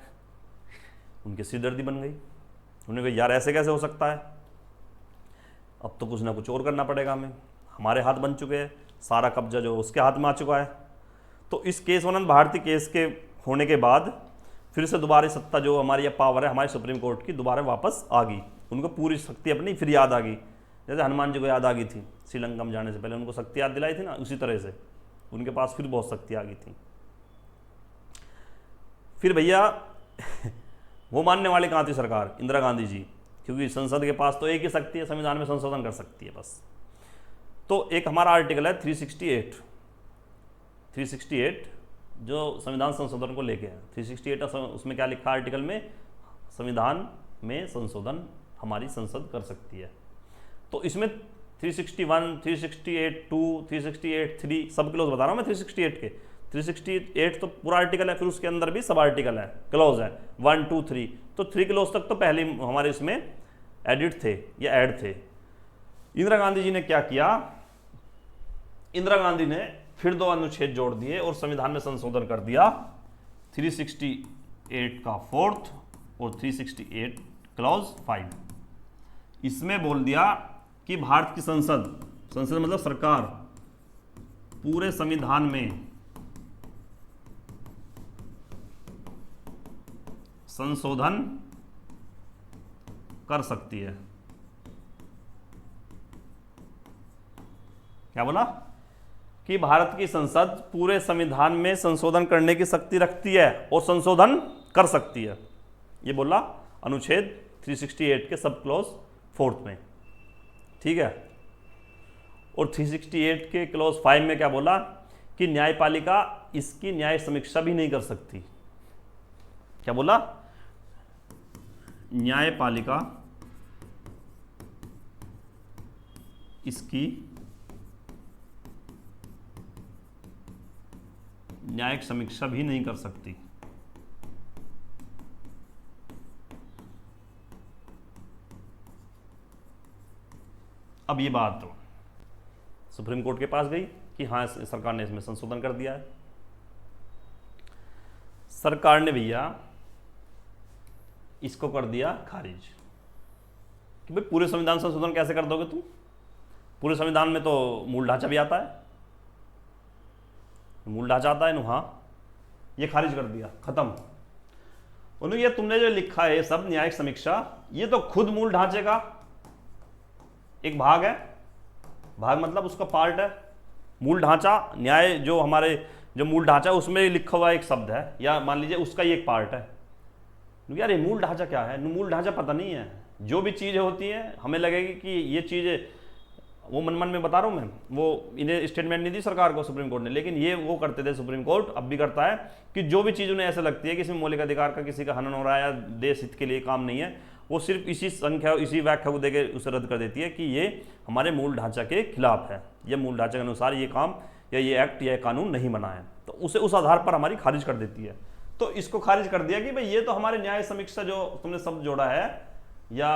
उनकी सिरदर्दी बन गई, उन्होंने कहा यार ऐसे कैसे हो सकता है, अब तो कुछ ना कुछ और करना पड़ेगा हमें, हमारे हाथ बन चुके हैं, सारा कब्जा जो उसके हाथ में आ चुका है। तो इस केशवानंद भारती केस के होने के बाद फिर से दोबारा सत्ता जो हमारी पावर है हमारे सुप्रीम कोर्ट की दोबारा वापस आ गई, उनको पूरी शक्ति अपनी फिर याद आ गई, जैसे हनुमान जी को याद आ गई थी श्रीलंका में जाने से पहले, उनको शक्ति याद दिलाई थी ना, उसी तरह से उनके पास फिर बहुत शक्ति आ गई थी। फिर भैया वो मानने वाले कहाँ थी सरकार, इंदिरा गांधी जी, क्योंकि संसद के पास तो एक ही शक्ति है, संविधान में संशोधन कर सकती है बस। तो एक हमारा आर्टिकल है 368 जो संविधान संशोधन को लेके है। 368 उसमें क्या लिखा आर्टिकल में, संविधान में संशोधन हमारी संसद कर सकती है। तो इसमें 361, 368(2), 368(3) सब क्लोज बता रहा हूँ मैं 368 के। 368 तो पूरा आर्टिकल है, फिर उसके अंदर भी सब आर्टिकल है, क्लोज है 1, 2, 3, तो 3 क्लोज तक तो पहले हमारे इसमें एडिट थे या ऐड थे। इंदिरा गांधी जी ने क्या किया, इंदिरा गांधी ने फिर 2 अनुच्छेद जोड़ दिए और संविधान में संशोधन कर दिया 368 का 4th और 368 क्लॉज 5। इसमें बोल दिया कि भारत की संसद मतलब सरकार पूरे संविधान में संशोधन कर सकती है। क्या बोला कि भारत की संसद पूरे संविधान में संशोधन करने की शक्ति रखती है और संशोधन कर सकती है, ये बोला अनुच्छेद 368 के सब क्लॉज 4th में, ठीक है। और 368 के क्लॉज 5 में क्या बोला कि न्यायपालिका इसकी न्याय समीक्षा भी नहीं कर सकती। क्या बोला, न्यायपालिका इसकी न्यायिक समीक्षा भी नहीं कर सकती। अब ये बात तो सुप्रीम कोर्ट के पास गई कि हाँ सरकार ने इसमें संशोधन कर दिया है। सरकार ने भैया इसको कर दिया खारिज कि भाई पूरे संविधान संशोधन कैसे कर दोगे तुम, पूरे संविधान में तो मूल ढांचा भी आता है, मूल ढांचा आता है ना, हाँ, ये खारिज कर दिया, खत्म। उन्होंने ये तुमने जो लिखा है सब न्यायिक समीक्षा, ये तो खुद मूल ढांचे का एक भाग है, भाग मतलब उसका पार्ट है। मूल ढांचा न्याय जो हमारे जो मूल ढांचा है उसमें लिखा हुआ एक शब्द है, या मान लीजिए उसका ही एक पार्ट है। यार ये मूल ढांचा क्या है, मूल ढांचा पता नहीं है। जो भी चीज़ें होती हैं हमें लगेगी कि ये चीज़ें, वो मन में बता रहा हूँ मैं, वो इन्हें स्टेटमेंट नहीं दी सरकार को सुप्रीम कोर्ट ने, लेकिन ये वो करते थे सुप्रीम कोर्ट, अब भी करता है कि जो भी चीज़ उन्हें ऐसा लगती है कि इसमें मौलिक अधिकार का किसी का हनन हो रहा है या देश हित के लिए काम नहीं है, वो सिर्फ इसी संख्या इसी व्याख्या को देकर उसे रद्द कर देती है कि ये हमारे मूल ढांचा के खिलाफ है, या मूल ढांचे के अनुसार ये काम या ये एक्ट या कानून नहीं बना है, तो उसे उस आधार पर हमारी खारिज कर देती है। तो इसको खारिज कर दिया कि भाई ये तो हमारे न्याय समीक्षा जो तुमने शब्द जोड़ा है या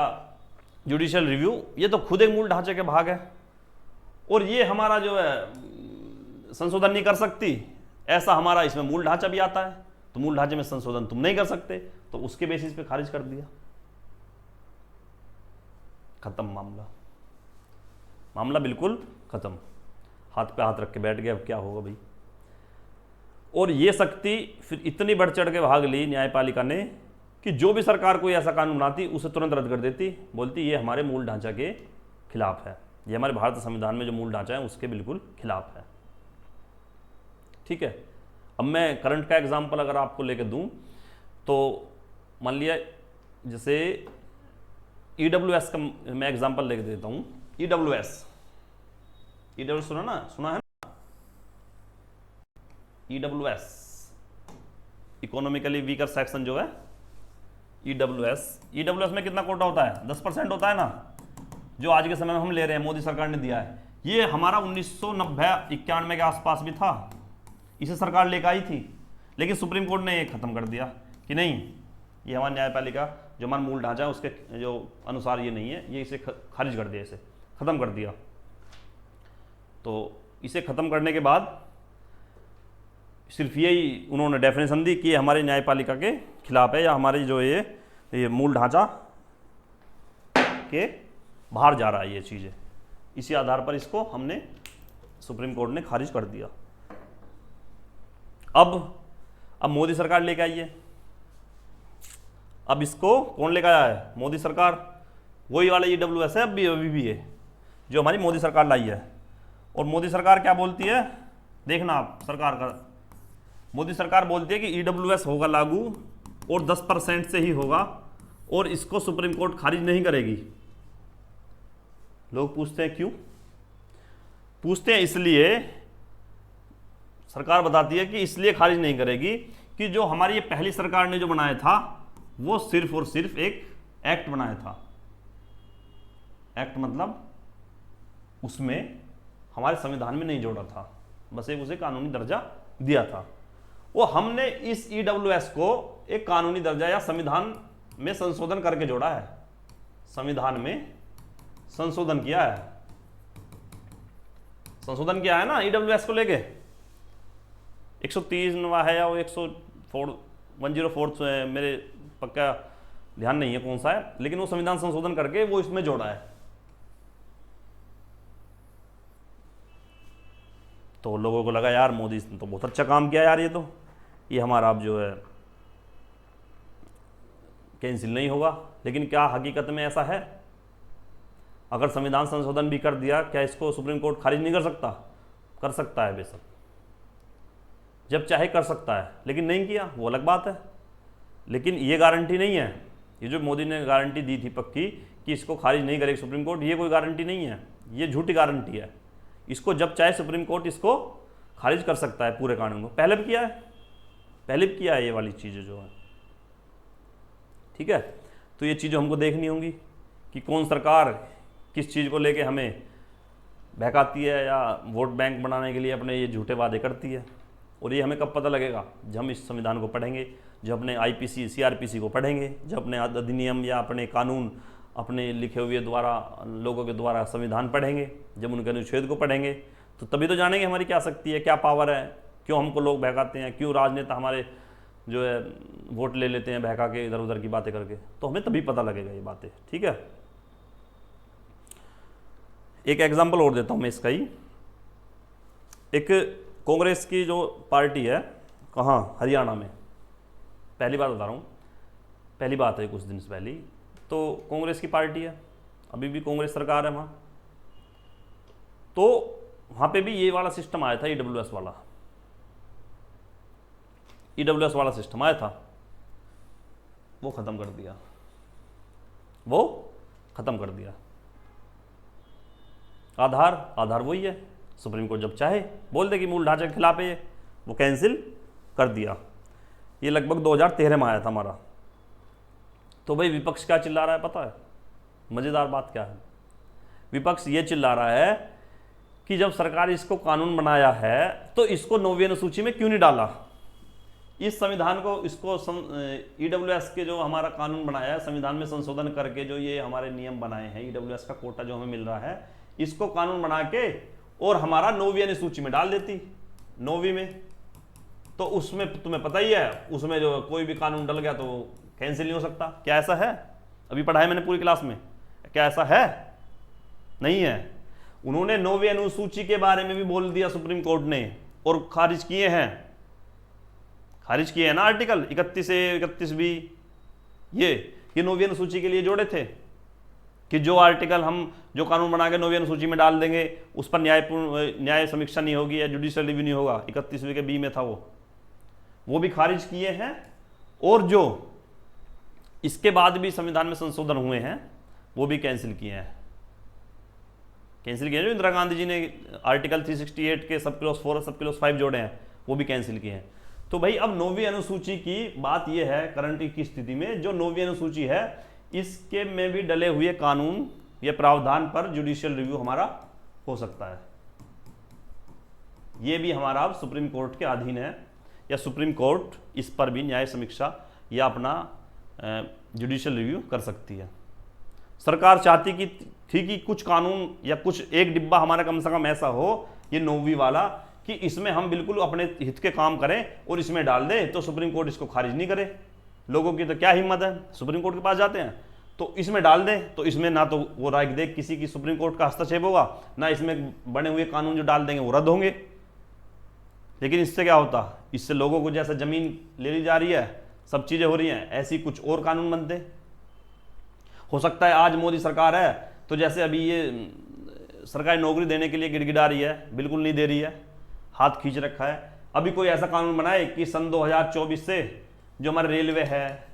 जुडिशियल रिव्यू, ये तो खुद एक मूल ढांचे के भाग है और ये हमारा जो है संशोधन नहीं कर सकती, ऐसा हमारा इसमें मूल ढांचा भी आता है, तो मूल ढांचे में संशोधन तुम नहीं कर सकते, तो उसके बेसिस पे खारिज कर दिया, खत्म मामला, मामला बिल्कुल खत्म। हाथ पे हाथ रख के बैठ गए, अब क्या होगा भाई। और ये शक्ति फिर इतनी बढ़ चढ़ के भाग ली न्यायपालिका ने कि जो भी सरकार कोई ऐसा कानून बनाती उसे तुरंत रद्द कर देती, बोलती ये हमारे मूल ढांचा के खिलाफ है, ये हमारे भारतीय संविधान में जो मूल ढांचा है उसके बिल्कुल खिलाफ है, ठीक है। अब मैं करंट का एग्जांपल अगर आपको लेके दूं तो मान लिया जैसे EWS का मैं एग्जांपल लेके देता हूं। EWS सुना है ना, EWS इकोनॉमिकली वीकर सेक्शन जो है EWS में कितना कोटा होता है, 10% होता है ना, जो आज के समय में हम ले रहे हैं, मोदी सरकार ने दिया है। ये हमारा 1990-91 के आसपास भी था, इसे सरकार लेकर आई थी, लेकिन सुप्रीम कोर्ट ने ये खत्म कर दिया कि नहीं, ये हमारी न्यायपालिका जो हमारा मूल ढांचा है उसके जो अनुसार ये नहीं है, ये इसे खारिज कर दिया, इसे खत्म कर दिया। तो इसे खत्म करने के बाद सिर्फ यही उन्होंने डेफिनेशन दी कि हमारे न्यायपालिका के खिलाफ है या हमारी जो ये मूल ढांचा के बाहर जा रहा है ये चीज़ें, इसी आधार पर इसको हमने सुप्रीम कोर्ट ने खारिज कर दिया। अब मोदी सरकार लेके आई है, अब इसको कौन लेकर आया है, मोदी सरकार, वही वाला EWS है अभी भी है जो हमारी मोदी सरकार लाई है। और मोदी सरकार क्या बोलती है, देखना आप सरकार का, मोदी सरकार बोलती है कि EWS होगा लागू और 10% से ही होगा और इसको सुप्रीम कोर्ट खारिज नहीं करेगी। लोग पूछते हैं क्यों, पूछते हैं इसलिए, सरकार बताती है कि इसलिए खारिज नहीं करेगी कि जो हमारी ये पहली सरकार ने जो बनाया था वो सिर्फ और सिर्फ एक एक्ट बनाया था। एक्ट मतलब उसमें हमारे संविधान में नहीं जोड़ा था, बस एक उसे कानूनी दर्जा दिया था। वो हमने इस ईडब्ल्यूएस को एक कानूनी दर्जा या संविधान में संशोधन करके जोड़ा है, संविधान में संशोधन किया है, संशोधन किया है ना ईडब्ल्यूएस को लेके। 130वां है या वो 104 मेरे पक्का ध्यान नहीं है कौन सा है, लेकिन वो संविधान संशोधन करके वो इसमें जोड़ा है। तो लोगों को लगा यार मोदी ने तो बहुत अच्छा काम किया यार, ये हमारा अब जो है कैंसिल नहीं होगा। लेकिन क्या हकीकत में ऐसा है? अगर संविधान संशोधन भी कर दिया, क्या इसको सुप्रीम कोर्ट खारिज नहीं कर सकता? कर सकता है बेशक, जब चाहे कर सकता है, लेकिन नहीं किया वो अलग बात है। लेकिन ये गारंटी नहीं है, ये जो मोदी ने गारंटी दी थी पक्की कि इसको खारिज नहीं करेगी सुप्रीम कोर्ट, ये कोई गारंटी नहीं है, ये झूठी गारंटी है। इसको जब चाहे सुप्रीम कोर्ट इसको खारिज कर सकता है पूरे कानून को। पहले भी किया है, पहले भी किया है ये वाली चीज़ें जो है, ठीक है। तो ये चीज़ें हमको देखनी होंगी कि कौन सरकार किस चीज़ को लेके हमें बहकाती है या वोट बैंक बनाने के लिए अपने ये झूठे वादे करती है। और ये हमें कब पता लगेगा? जब हम इस संविधान को पढ़ेंगे, जब अपने आईपीसी सीआरपीसी को पढ़ेंगे, जब अपने अधिनियम या अपने कानून अपने लिखे हुए द्वारा लोगों के द्वारा संविधान पढ़ेंगे, जब उनके अनुच्छेद को पढ़ेंगे, तो तभी तो जानेंगे हमारी क्या शक्ति है, क्या पावर है, क्यों हमको लोग बहकाते हैं, क्यों राजनेता हमारे जो है वोट ले लेते हैं बहका के इधर उधर की बातें करके। तो हमें तभी पता लगेगा ये बातें, ठीक है। एक एग्जाम्पल और देता हूँ मैं इसका ही। एक कांग्रेस की जो पार्टी है, कहाँ, हरियाणा में, पहली बार बता रहा हूँ, पहली बात है कुछ दिन से पहली, तो कांग्रेस की पार्टी है, अभी भी कांग्रेस सरकार है वहाँ। तो वहाँ पे भी ये वाला सिस्टम आया था, ईडब्ल्यूएस वाला सिस्टम आया था, वो ख़त्म कर दिया, वो ख़त्म कर दिया। आधार वही है, सुप्रीम कोर्ट जब चाहे बोल दे कि मूल ढांचे के खिलाफ है ये, वो कैंसिल कर दिया। ये लगभग 2013 में आया था हमारा। तो भाई विपक्ष क्या चिल्ला रहा है पता है? मज़ेदार बात क्या है? विपक्ष ये चिल्ला रहा है कि जब सरकार इसको कानून बनाया है तो इसको 9वीं अनुसूची में क्यों नहीं डाला? इस संविधान को, इसको ईडब्ल्यूएस के जो हमारा कानून बनाया है, संविधान में संशोधन करके जो ये हमारे नियम बनाए हैं, ईडब्ल्यूएस का कोटा जो हमें मिल रहा है, इसको कानून बना के और हमारा 9वीं अनुसूची में डाल देती, 9वीं में। तो उसमें तुम्हें पता ही है, उसमें जो कोई भी कानून डल गया तो कैंसिल नहीं हो सकता। क्या ऐसा है? अभी पढ़ा है मैंने पूरी क्लास में, क्या ऐसा है? नहीं है। उन्होंने 9वीं अनुसूची के बारे में भी बोल दिया सुप्रीम कोर्ट ने, और खारिज किए हैं ना आर्टिकल 31A 31B, ये 9वीं अनुसूची के लिए जोड़े थे कि जो आर्टिकल हम जो कानून बना के 9वीं अनुसूची में डाल देंगे उस पर न्याय समीक्षा नहीं होगी या जुडिशियल रिव्यू नहीं होगा, 31वीं के बी में था वो भी खारिज किए हैं। और जो इसके बाद भी संविधान में संशोधन हुए हैं वो भी कैंसिल किए हैं। जो इंदिरा गांधी जी ने आर्टिकल 368 के सब क्लॉज 4 और सब क्लॉज 5 जोड़े हैं, वो भी कैंसिल किए हैं। तो भाई अब 9वीं अनुसूची की बात यह है करंट की स्थिति में, जो 9वीं अनुसूची है इसके में भी डले हुए कानून या प्रावधान पर जुडिशियल रिव्यू हमारा हो सकता है। ये भी हमारा अब सुप्रीम कोर्ट के अधीन है, या सुप्रीम कोर्ट इस पर भी न्याय समीक्षा या अपना जुडिशियल रिव्यू कर सकती है। सरकार चाहती थी कि कुछ कानून या कुछ एक डिब्बा हमारा कम से कम ऐसा हो, ये 9वीं वाला, कि इसमें हम बिल्कुल अपने हित के काम करें और इसमें डाल दें तो सुप्रीम कोर्ट इसको खारिज नहीं करे। लोगों की तो क्या हिम्मत है, सुप्रीम कोर्ट के पास जाते हैं, तो इसमें डाल दें तो इसमें ना तो वो राय दे किसी की सुप्रीम कोर्ट का हस्तक्षेप होगा, ना इसमें बने हुए कानून जो डाल देंगे वो रद्द होंगे। लेकिन इससे क्या होता? इससे लोगों को जैसे जमीन ले ली जा रही है, सब चीज़ें हो रही हैं, ऐसी कुछ और कानून बनते। हो सकता है आज मोदी सरकार है तो जैसे अभी ये सरकारी नौकरी देने के लिए गिड़गिड़ा रही है, बिल्कुल नहीं दे रही है, हाथ खींच रखा है। अभी कोई ऐसा कानून बनाए कि सन 2024 से जो हमारे रेलवे है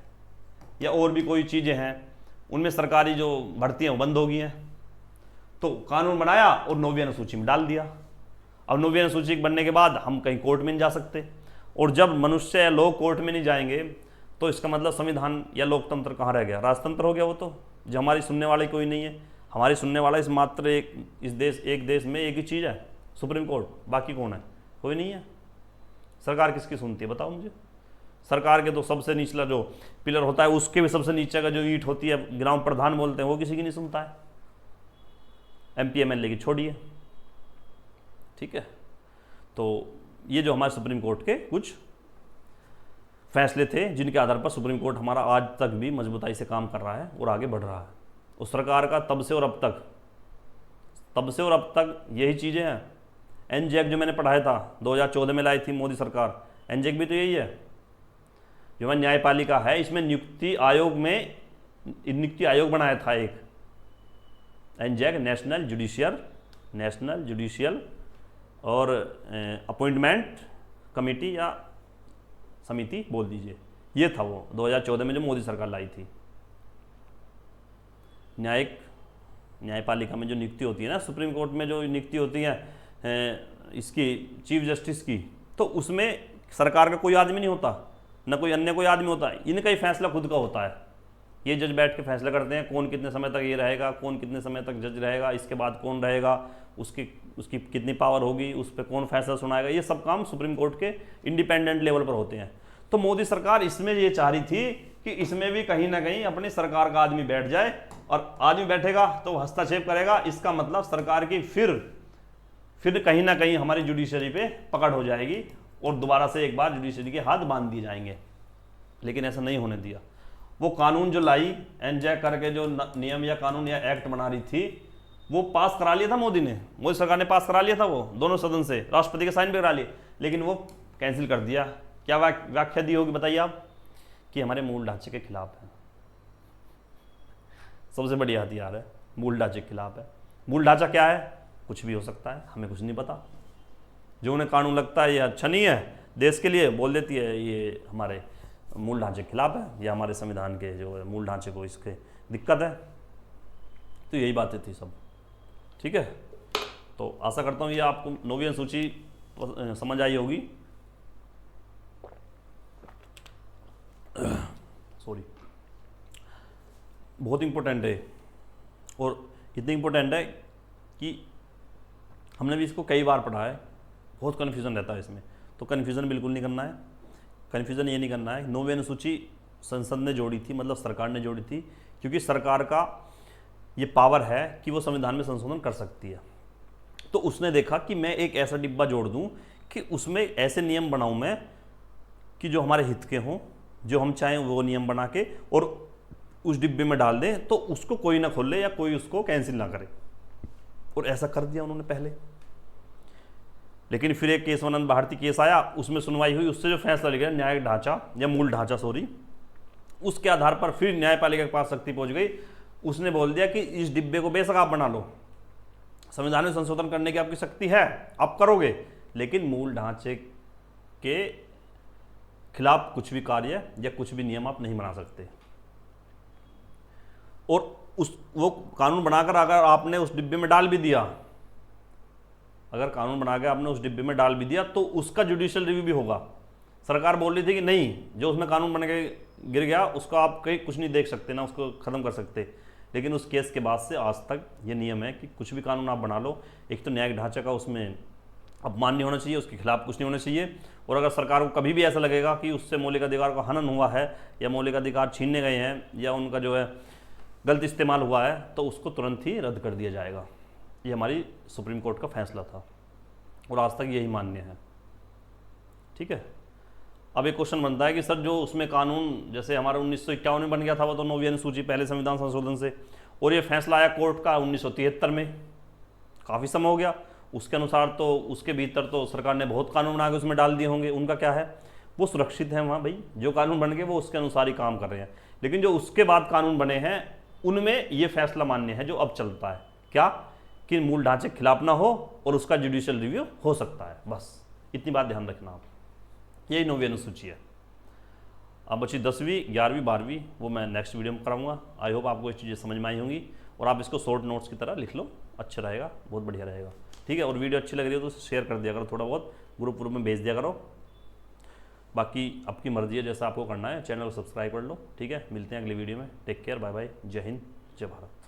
या और भी कोई चीज़ें हैं उनमें सरकारी जो भर्तियाँ वो बंद हो गई हैं, तो कानून बनाया और 9वीं अनुसूची में डाल दिया। अब 9वीं अनुसूची बनने के बाद हम कहीं कोर्ट में नहीं जा सकते, और जब मनुष्य या लोग कोर्ट में नहीं जाएंगे तो इसका मतलब संविधान या लोकतंत्र कहाँ रह गया? राजतंत्र हो गया वो तो, जो हमारी सुनने वाले कोई नहीं है। हमारी सुनने वाला इस मात्र एक देश में एक ही चीज़ है, सुप्रीम कोर्ट। बाकी कौन है? कोई नहीं है। सरकार किसकी सुनती है बताओ मुझे? सरकार के तो सबसे निचला जो पिलर होता है, उसके भी सबसे नीचे का जो ईंट होती है, ग्राम प्रधान बोलते हैं, वो किसी की नहीं सुनता है। MP MLA की छोड़िए, ठीक है। तो ये जो हमारे सुप्रीम कोर्ट के कुछ फैसले थे, जिनके आधार पर सुप्रीम कोर्ट हमारा आज तक भी मजबूताई से काम कर रहा है और आगे बढ़ रहा है। उस सरकार का तब से और अब तक यही चीज़ें हैं। NJAC जो मैंने पढ़ाया था 2014 में लाई थी मोदी सरकार, NJAC भी तो यही है। जो हमारी न्यायपालिका है, इसमें नियुक्ति आयोग बनाया था एक, NJAC, नेशनल जुडिशियल और अपॉइंटमेंट कमेटी या समिति बोल दीजिए, ये था वो 2014 में जो मोदी सरकार लाई थी। न्यायपालिका में जो नियुक्ति होती है ना, सुप्रीम कोर्ट में जो नियुक्ति होती है इसकी चीफ जस्टिस की, तो उसमें सरकार का कोई आदमी नहीं होता, न कोई अन्य कोई आदमी होता है। इनका ही फैसला खुद का होता है। ये जज बैठ के फैसला करते हैं कौन कितने समय तक ये रहेगा, कौन कितने समय तक जज रहेगा, इसके बाद कौन रहेगा, उसकी कितनी पावर होगी, उस पर कौन फैसला सुनाएगा। ये सब काम सुप्रीम कोर्ट के इंडिपेंडेंट लेवल पर होते हैं। तो मोदी सरकार इसमें ये चाह रही थी कि इसमें भी कहीं ना कहीं अपनी सरकार का आदमी बैठ जाए, और आदमी बैठेगा तो हस्तक्षेप करेगा। इसका मतलब सरकार की फिर कहीं ना कहीं हमारी जुडिशरी पे पकड़ हो जाएगी और दोबारा से एक बार जुडिशरी के हाथ बांध दिए जाएंगे। लेकिन ऐसा नहीं होने दिया। वो कानून जो लाई, NJAC करके जो नियम या कानून या एक्ट बना रही थी, वो पास करा लिया था मोदी सरकार ने पास करा लिया था, वो दोनों सदन से, राष्ट्रपति के साइन पे करा लिए, लेकिन वो कैंसिल कर दिया। क्या व्याख्या दी होगी बताइए आप? कि हमारे मूल ढांचे के खिलाफ है। सबसे बड़ी हथियार है, मूल ढांचे के खिलाफ है। मूल ढांचा क्या है? कुछ भी हो सकता है, हमें कुछ नहीं पता। जो उन्हें कानून लगता है ये अच्छा नहीं है देश के लिए, बोल देती है ये हमारे मूल ढांचे के खिलाफ है, या हमारे संविधान के जो है मूल ढांचे को इसके दिक्कत है। तो यही बातें थी सब, ठीक है। तो आशा करता हूँ ये आपको 9वीं अनुसूची समझ आई होगी। सॉरी, बहुत इम्पोर्टेंट है, और इतनी इम्पोर्टेंट है कि हमने भी इसको कई बार पढ़ा है। बहुत कन्फ्यूज़न रहता है इसमें, तो कन्फ्यूज़न बिल्कुल नहीं करना है। कन्फ्यूज़न ये नहीं करना है। 9वीं अनुसूची संसद ने जोड़ी थी, मतलब सरकार ने जोड़ी थी, क्योंकि सरकार का ये पावर है कि वो संविधान में संशोधन कर सकती है। तो उसने देखा कि मैं एक ऐसा डिब्बा जोड़ दूं कि उसमें ऐसे नियम बनाऊं मैं कि जो हमारे हित के हों, जो हम चाहें वो नियम बना के और उस डिब्बे में डाल दें, तो उसको कोई ना खोले या कोई उसको कैंसिल ना करे। और ऐसा कर दिया उन्होंने पहले। लेकिन फिर एक केशवानंद भारती केस आया, उसमें सुनवाई हुई, उससे जो फैसला लिखा न्यायिक ढांचा या मूल ढांचा उसके आधार पर फिर न्यायपालिका के पास शक्ति पहुंच गई। उसने बोल दिया कि इस डिब्बे को बेशक आप बना लो, संविधान में संशोधन करने की आपकी शक्ति है, आप करोगे, लेकिन मूल ढांचे के खिलाफ कुछ भी कार्य या कुछ भी नियम आप नहीं बना सकते। और वो कानून बनाकर अगर आपने उस डिब्बे में डाल भी दिया, अगर कानून बना के आपने उस डिब्बे में डाल भी दिया, तो उसका जुडिशियल रिव्यू भी होगा। सरकार बोल रही थी कि नहीं, जो उसमें कानून बन के गिर गया उसका आप कहीं कुछ नहीं देख सकते ना, उसको ख़त्म कर सकते। लेकिन उस केस के बाद से आज तक ये नियम है कि कुछ भी कानून आप बना लो, एक तो न्यायिक ढांचे का उसमें अपमान नहीं होना चाहिए, उसके खिलाफ कुछ नहीं होना चाहिए। और अगर सरकार को कभी भी ऐसा लगेगा कि उससे मौलिक अधिकार का हनन हुआ है या मौलिक अधिकार छीनने गए हैं या उनका जो है गलत इस्तेमाल हुआ है, तो उसको तुरंत ही रद्द कर दिया जाएगा। ये हमारी सुप्रीम कोर्ट का फैसला था और आज तक यही मान्य है, ठीक है। अब एक क्वेश्चन बनता है कि सर जो उसमें कानून जैसे हमारा 1951 में बन गया था, वो तो 9वीं अनुसूची पहले संविधान संशोधन से, और ये फैसला आया कोर्ट का 1973 में, काफ़ी समय हो गया। उसके अनुसार तो उसके भीतर तो सरकार ने बहुत कानून बना के उसमें डाल दिए होंगे, उनका क्या है, वो सुरक्षित है वहाँ भाई, जो कानून बन गए वो उसके अनुसार ही काम कर रहे हैं। लेकिन जो उसके बाद कानून बने हैं उनमें ये फैसला मान्य है जो अब चलता है, क्या कि मूल ढांचे के खिलाफ ना हो और उसका जुडिशियल रिव्यू हो सकता है। बस इतनी बात ध्यान रखना आप, यही 9वीं अनुसूची है। अब बची 10वीं, 11वीं, 12वीं, वो मैं नेक्स्ट वीडियो में कराऊंगा। आई होप आपको ये चीज़ें समझ में आई होंगी और आप इसको शॉर्ट नोट्स की तरह लिख लो, अच्छा रहेगा, बहुत बढ़िया रहेगा, ठीक है। और वीडियो अच्छी लग रही हो तो शेयर कर दिया करो, थोड़ा बहुत ग्रुप में भेज दिया करो। बाकी आपकी मर्जी है, जैसा आपको करना है। चैनल को सब्सक्राइब कर लो, ठीक है। मिलते हैं अगली वीडियो में, टेक केयर, बाय बाय, जय हिंद, जय भारत।